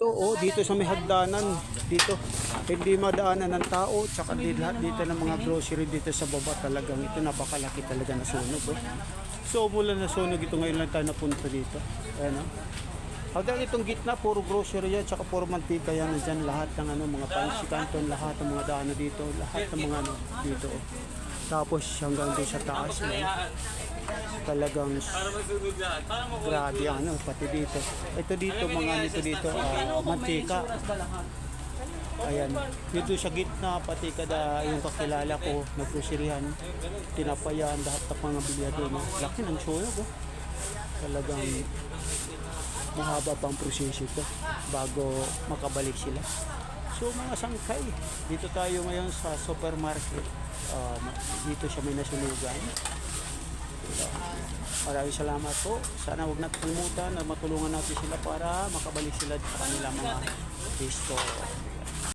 Oo, dito sa may hagdanan, dito hindi madaanan ng tao, tsaka lahat dito ng mga grocery dito sa baba talagang ito napakalaki talaga na sunog. Oh. So mula na sunog ito ngayon lang tayo napunta dito. Ayan oh. Hanggang itong gitna, puro grocery yan, tsaka puro mantika yan, dyan lahat ng ano, mga pansi canton, lahat ng mga daanan dito, lahat ng mga ano, dito. Oh. Tapos hanggang doon sa taas, talagang grabe ano, pati dito. Ito dito, mga ano ito dito, mantika. Ayan, dito sa gitna, pati kada yung kakilala ko, nagkusirihan, tinapayan, lahat ng mga bilya doon. Laki ng sunog, oh. Talagang mahaba pang proseso ito bago makabalik sila. So mga sangkay, dito tayo ngayon sa supermarket. Dito siya may nasunugan. Maraming salamat po. Sana huwag natin kalimutan na matulungan natin sila para makabalik sila sa kanilang mga pisto.